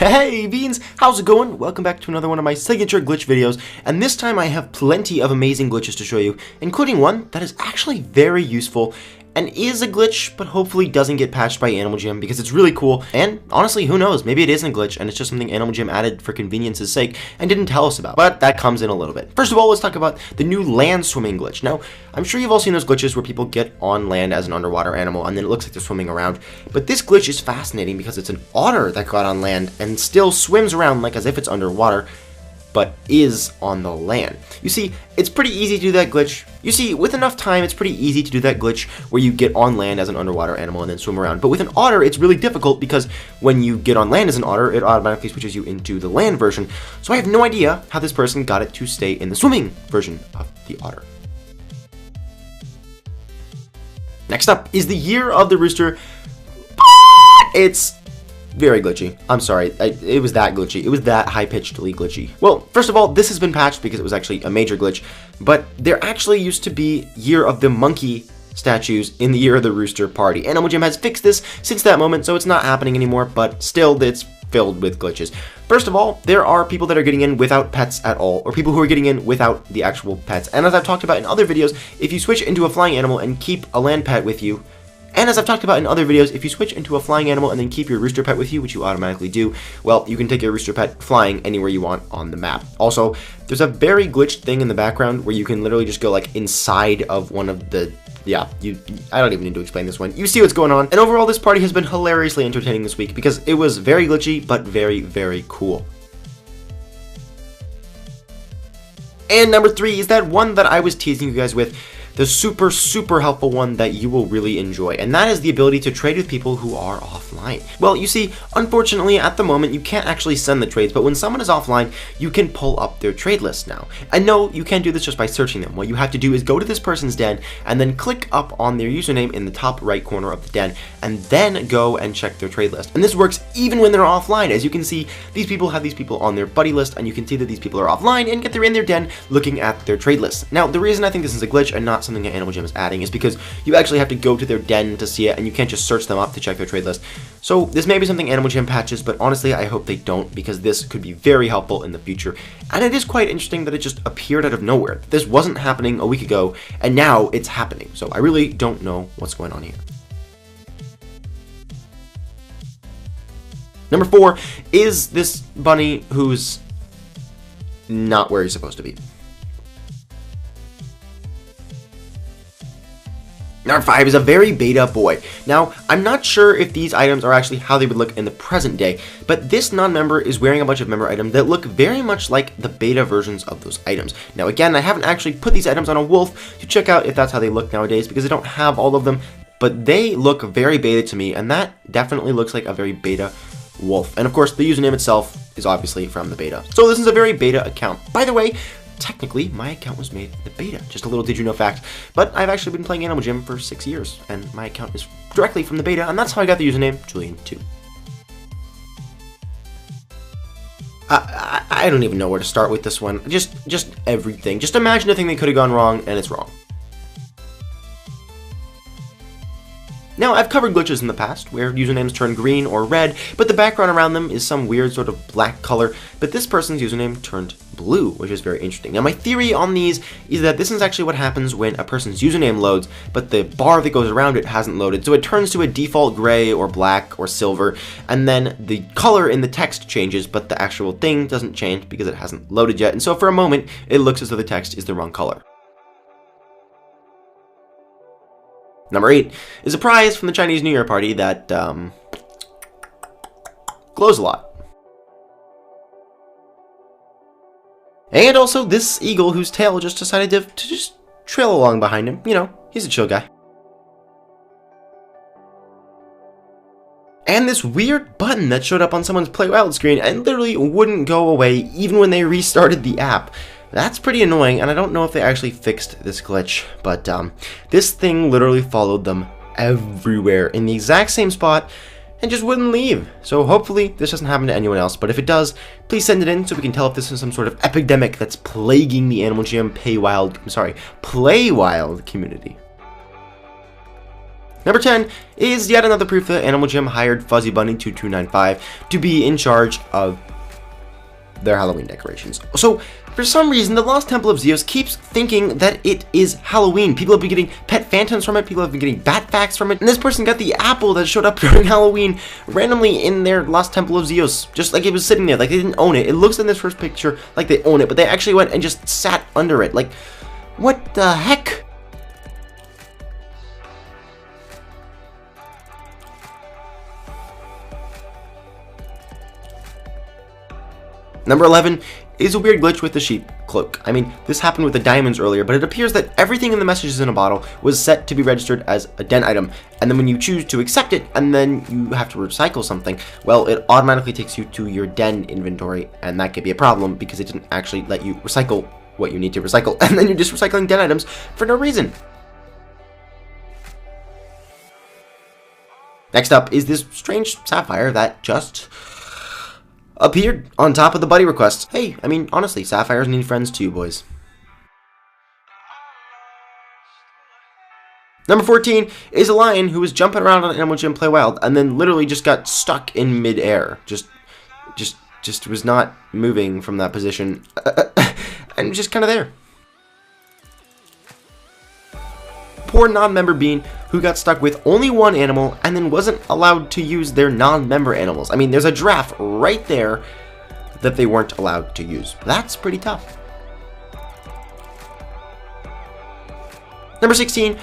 Hey Beans, how's it going? Welcome back to another one of my signature glitch videos, and this time I have plenty of amazing glitches to show you, including one that is actually very useful and is a glitch, but hopefully doesn't get patched by Animal Jam because it's really cool, and honestly, who knows, maybe it isn't a glitch and it's just something Animal Jam added for convenience's sake and didn't tell us about, but that comes in a little bit. First of all, let's talk about the new land swimming glitch. Now, I'm sure you've all seen those glitches where people get on land as an underwater animal and then it looks like they're swimming around, but this glitch is fascinating because it's an otter that got on land and still swims around like as if it's underwater, but is on the land. You see, it's pretty easy to do that glitch. You see, with enough time, it's pretty easy to do that glitch where you get on land as an underwater animal and then swim around. But with an otter, it's really difficult because when you get on land as an otter, it automatically switches you into the land version. So I have no idea how this person got it to stay in the swimming version of the otter. Next up is the Year of the Rooster. It's very glitchy. I'm sorry, it was that glitchy. It was that high-pitchedly glitchy. Well, first of all, this has been patched because it was actually a major glitch, but there actually used to be Year of the Monkey statues in the Year of the Rooster party. Animal Jam has fixed this since that moment, so it's not happening anymore, but still, it's filled with glitches. First of all, there are people that are getting in without pets at all, or people who are getting in without the actual pets. And as I've talked about in other videos, if you switch into a flying animal and keep a land pet with you, and as I've talked about in other videos, if you switch into a flying animal and then keep your rooster pet with you, which you automatically do, well, you can take your rooster pet flying anywhere you want on the map. Also, there's a very glitched thing in the background where you can literally just go like inside of one of the, I don't even need to explain this one. You see what's going on. And overall, this party has been hilariously entertaining this week because it was very glitchy, but very, very cool. And number 3 is that one that I was teasing you guys with, the super helpful one that you will really enjoy, and that is the ability to trade with people who are offline. Well, you see, unfortunately, at the moment, you can't actually send the trades, but when someone is offline, you can pull up their trade list now. And no, you can't do this just by searching them. What you have to do is go to this person's den, and then click up on their username in the top right corner of the den, and then go and check their trade list. And this works even when they're offline. As you can see, these people have these people on their buddy list, and you can see that these people are offline, and yet they're in their den looking at their trade list. Now, the reason I think this is a glitch and not something that Animal Jam is adding is because you actually have to go to their den to see it, and you can't just search them up to check their trade list. So this may be something Animal Jam patches, but honestly I hope they don't, because this could be very helpful in the future. And it is quite interesting that it just appeared out of nowhere. This wasn't happening a week ago, and now it's happening. So I really don't know what's going on here. Number 4 is this bunny who's not where he's supposed to be. Number 5 is a very beta boy. Now, I'm not sure if these items are actually how they would look in the present day, but this non-member is wearing a bunch of member items that look very much like the beta versions of those items. Now again, I haven't actually put these items on a wolf to check out if that's how they look nowadays because I don't have all of them, but they look very beta to me, and that definitely looks like a very beta wolf. And of course, the username itself is obviously from the beta. So this is a very beta account. By the way, technically, my account was made in the beta. Just a little did you know fact. But I've actually been playing Animal Jam for 6 years, and my account is directly from the beta, and that's how I got the username Julian2. I don't even know where to start with this one. Just everything. Just imagine a thing that could have gone wrong, and it's wrong. Now, I've covered glitches in the past, where usernames turn green or red, but the background around them is some weird sort of black color, but this person's username turned blue, which is very interesting. Now, my theory on these is that this is actually what happens when a person's username loads, but the bar that goes around it hasn't loaded, so it turns to a default gray or black or silver, and then the color in the text changes, but the actual thing doesn't change because it hasn't loaded yet, and so for a moment, it looks as though the text is the wrong color. Number 8 is a prize from the Chinese New Year party that glows a lot. And also this eagle whose tail just decided to just trail along behind him. You know, he's a chill guy. And this weird button that showed up on someone's Play Wild screen and literally wouldn't go away even when they restarted the app. That's pretty annoying, and I don't know if they actually fixed this glitch, but this thing literally followed them everywhere in the exact same spot and just wouldn't leave. So hopefully this doesn't happen to anyone else, but if it does, please send it in so we can tell if this is some sort of epidemic that's plaguing the Animal Jam Play Wild community. Number 10 is yet another proof that Animal Jam hired Fuzzy Bunny 2295 to be in charge of their Halloween decorations. So, for some reason, the Lost Temple of Zeus keeps thinking that it is Halloween. People have been getting pet phantoms from it, people have been getting bat facts from it, and this person got the apple that showed up during Halloween randomly in their Lost Temple of Zeus, just like it was sitting there, like they didn't own it. It looks in this first picture like they own it, but they actually went and just sat under it. Like, what the heck? Number 11 is a weird glitch with the sheep cloak. I mean, this happened with the diamonds earlier, but it appears that everything in the messages in a bottle was set to be registered as a den item, and then when you choose to accept it, and then you have to recycle something, well, it automatically takes you to your den inventory, and that could be a problem because it didn't actually let you recycle what you need to recycle, and then you're just recycling den items for no reason. Next up is this strange sapphire that just appeared on top of the buddy requests. Hey, I mean, honestly, sapphires need friends too, boys. Number 14 is a lion who was jumping around on Animal Jam Play Wild and then literally just got stuck in midair. Just was not moving from that position and just kind of there. Poor non-member Bean who got stuck with only one animal and then wasn't allowed to use their non-member animals. I mean, there's a giraffe right there that they weren't allowed to use. That's pretty tough. Number 16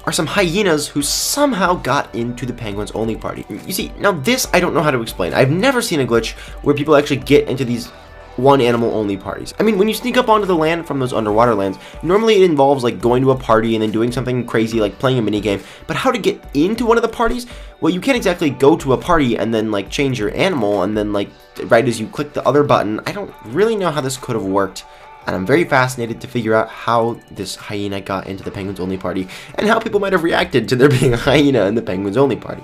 are some hyenas who somehow got into the penguins only party. You see, now this I don't know how to explain. I've never seen a glitch where people actually get into these one animal only parties. I mean, when you sneak up onto the land from those underwater lands, normally it involves like going to a party and then doing something crazy like playing a mini game. But how to get into one of the parties? Well, you can't exactly go to a party and then like change your animal and then like right as you click the other button. I don't really know how this could have worked, and I'm very fascinated to figure out how this hyena got into the penguins only party and how people might have reacted to there being a hyena in the penguins only party.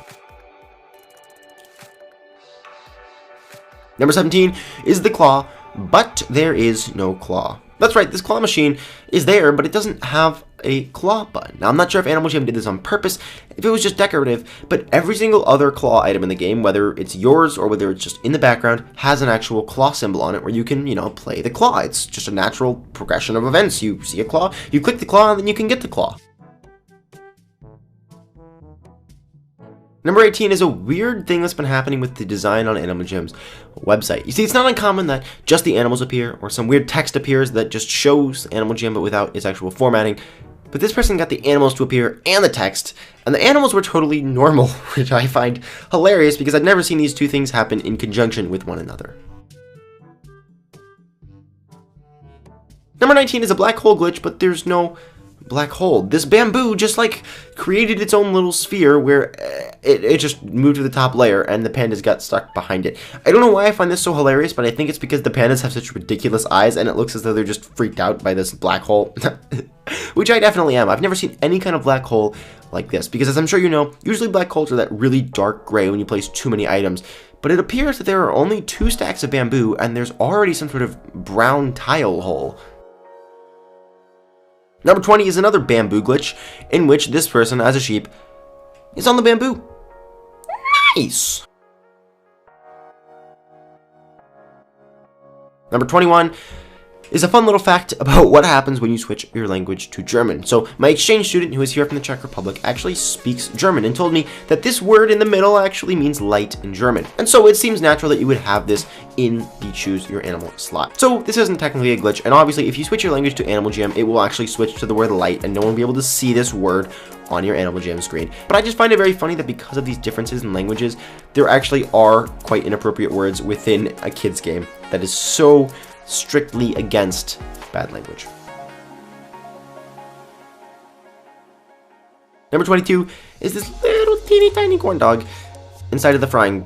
Number 17 is the claw, but there is no claw. That's right, this claw machine is there, but it doesn't have a claw button. Now, I'm not sure if Animal Jam did this on purpose, if it was just decorative, but every single other claw item in the game, whether it's yours or whether it's just in the background, has an actual claw symbol on it where you can, you know, play the claw. It's just a natural progression of events. You see a claw, you click the claw, and then you can get the claw. Number 18 is a weird thing that's been happening with the design on Animal Jam's website. You see, it's not uncommon that just the animals appear, or some weird text appears that just shows Animal Jam but without its actual formatting. But this person got the animals to appear and the text, and the animals were totally normal, which I find hilarious because I've never seen these two things happen in conjunction with one another. Number 19 is a black hole glitch, but there's no black hole. This bamboo just like created its own little sphere where it just moved to the top layer and the pandas got stuck behind it. I don't know why I find this so hilarious, but I think it's because the pandas have such ridiculous eyes and it looks as though they're just freaked out by this black hole, which I definitely am. I've never seen any kind of black hole like this because, as I'm sure you know, usually black holes are that really dark gray when you place too many items, but it appears that there are only 2 stacks of bamboo and there's already some sort of brown tile hole. Number 20 is another bamboo glitch, in which this person, as a sheep, is on the bamboo. Nice! Number 21 is a fun little fact about what happens when you switch your language to German. So my exchange student, who is here from the Czech Republic, actually speaks German and told me that this word in the middle actually means light in German. And so it seems natural that you would have this in the choose your animal slot. So this isn't technically a glitch, and obviously if you switch your language to Animal Jam, it will actually switch to the word light and no one will be able to see this word on your Animal Jam screen. But I just find it very funny that because of these differences in languages, there actually are quite inappropriate words within a kid's game that is so strictly against bad language. Number 22 is this little teeny tiny corn dog inside of the frying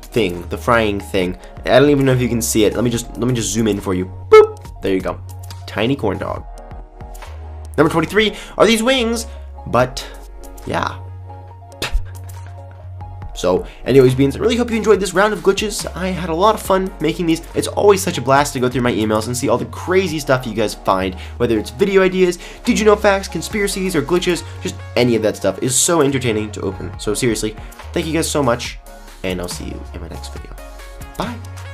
thing. I don't even know if you can see it. Let me just zoom in for you. Boop! There you go. Tiny corn dog. Number 23 are these wings, but yeah. So anyways, Beans, I really hope you enjoyed this round of glitches. I had a lot of fun making these. It's always such a blast to go through my emails and see all the crazy stuff you guys find, whether it's video ideas, did you know facts, conspiracies, or glitches. Just any of that stuff is so entertaining to open. So seriously, thank you guys so much, and I'll see you in my next video. Bye!